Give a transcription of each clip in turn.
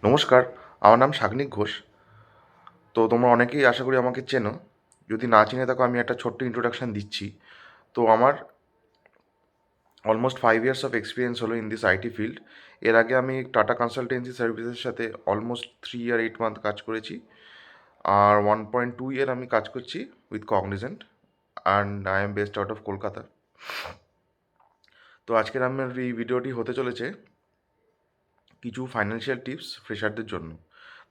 নমস্কার, আমার নাম সাগ্নিক ঘোষ। তো তোমরা অনেকেই আশা করি আমাকে চেনো। যদি না চিনে থাকো আমি একটা ছোট্ট ইন্ট্রোডাকশান দিচ্ছি। তো আমার অলমোস্ট 5 ইয়ার্স অফ এক্সপিরিয়েন্স হলো ইন দিস আইটি ফিল্ড। এর আগে আমি টাটা কনসালটেন্সি সার্ভিসের সাথে অলমোস্ট 3 ইয়ার 8 মান্থ কাজ করেছি। আর 1.2 ইয়ার আমি কাজ করছি with Cognizant, and I am based out of Kolkata. তো আজকের আমার এই ভিডিওটি হতে চলেছে কিছু ফাইন্যান্সিয়াল টিপস ফ্রেশারদের জন্য।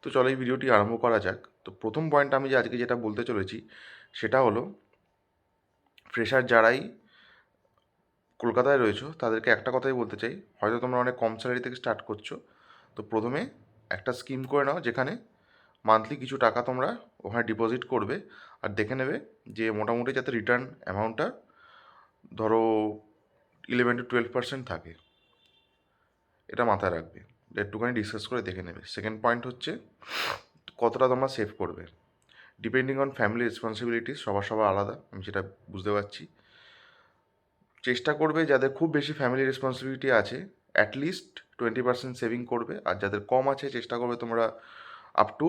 তো চলো এই ভিডিওটি আরম্ভ করা যাক। তো প্রথম পয়েন্ট আমি যে আজকে যেটা বলতে চলেছি সেটা হলো, ফ্রেশার যারাই কলকাতায় রয়েছো তাদেরকে একটা কথাই বলতে চাই, হয়তো তোমরা অনেক কম স্যালারি থেকে স্টার্ট করছো। তো প্রথমে একটা স্কিম করে নাও যেখানে মান্থলি কিছু টাকা তোমরা ওখানে ডিপোজিট করবে, আর দেখে নেবে যে মোটামুটি যাতে রিটার্ন অ্যামাউন্টটা ধরো 11 to 12% থাকে। এটা মাথায় রাখবে, একটুখানি ডিসকাস করে দেখে নেবে। সেকেন্ড পয়েন্ট হচ্ছে কতটা তোমরা সেভ করবে। ডিপেন্ডিং অন ফ্যামিলি রেসপন্সিবিলিটিস সবার সবার আলাদা, আমি সেটা বুঝতে পারছি। চেষ্টা করবে যাদের খুব বেশি ফ্যামিলি রেসপন্সিবিলিটি আছে অ্যাটলিস্ট 20% সেভিং করবে, আর যাদের কম আছে চেষ্টা করবে তোমরা আপ টু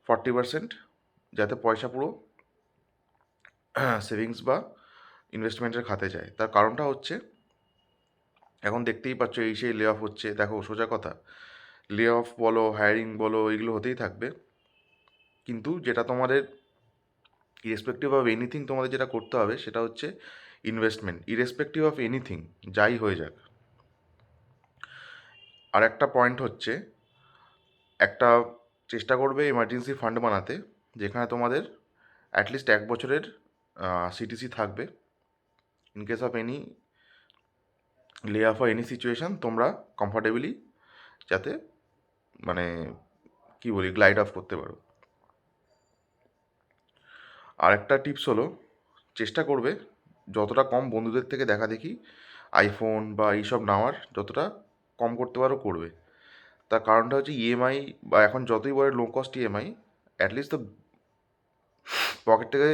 40%, যাতে পয়সা পুরো সেভিংস বা ইনভেস্টমেন্টের খাতে যায়। তার কারণটা হচ্ছে এখন দেখতেই পাচ্ছ এই সেই লে অফ হচ্ছে। দেখো সোজা কথা, লে অফ বলো, হায়ারিং বলো, এগুলো হতেই থাকবে। কিন্তু যেটা তোমাদের ইরেসপেক্টিভ অফ এনিথিং তোমাদের যেটা করতে হবে সেটা হচ্ছে ইনভেস্টমেন্ট, ইরেসপেক্টিভ অফ এনিথিং, যাই হয়ে যাক। আর একটা পয়েন্ট হচ্ছে, একটা চেষ্টা করবে এমার্জেন্সি ফান্ড বানাতে, যেখানে তোমাদের অ্যাটলিস্ট 1 বছরের সিটিসি থাকবে। ইন কেস অফ এনি লে অফ এনি সিচুয়েশান তোমরা কমফর্টেবলি যাতে মানে কী বলি গ্লাইড অফ করতে পারো। আর একটা টিপস হলো, চেষ্টা করবে যতটা কম বন্ধুদের থেকে দেখা দেখি আইফোন বা এইসব নেওয়ার, যতটা কম করতে পারো করবে। তার কারণটা হচ্ছে ইএমআই, বা এখন যতই বড় লো কস্ট ইএমআই, অ্যাটলিস্ট তো পকেট থেকে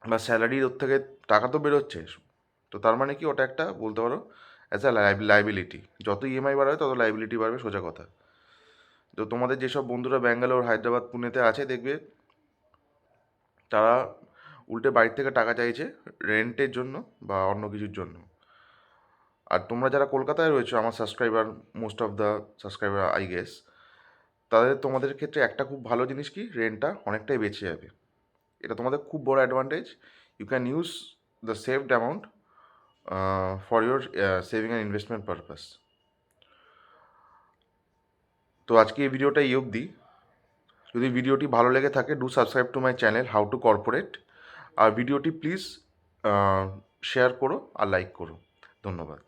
বা স্যালারির ওর থেকে টাকা তো বেরোচ্ছে। তো তার মানে কি ওটা একটা বলতে পারো অ্যাজ আ লাইবিলিটি। যত ইএমআই বাড়বে তত লাইবিলিটি বাড়বে, সোজা কথা। তো তোমাদের যেসব বন্ধুরা ব্যাঙ্গালোর, হায়দ্রাবাদ, পুনেতে আছে দেখবে তারা উল্টে বাড়ির থেকে টাকা চাইছে রেন্টের জন্য বা অন্য কিছুর জন্য। আর তোমরা যারা কলকাতায় রয়েছো, আমার subscriber, most of the subscriber I guess, তোমাদের ক্ষেত্রে একটা খুব ভালো জিনিস কি, রেন্টটা অনেকটাই বেঁচে যাবে। এটা তোমাদের খুব বড় advantage. You can use the saved amount for your saving and investment purpose. তো আজকে এই ভিডিওটা এই অবধি। যদি ভিডিওটি ভালো লেগে থাকে, do subscribe to my channel how to corporate. আর ভিডিওটি প্লিজ শেয়ার করো আর লাইক করো। ধন্যবাদ।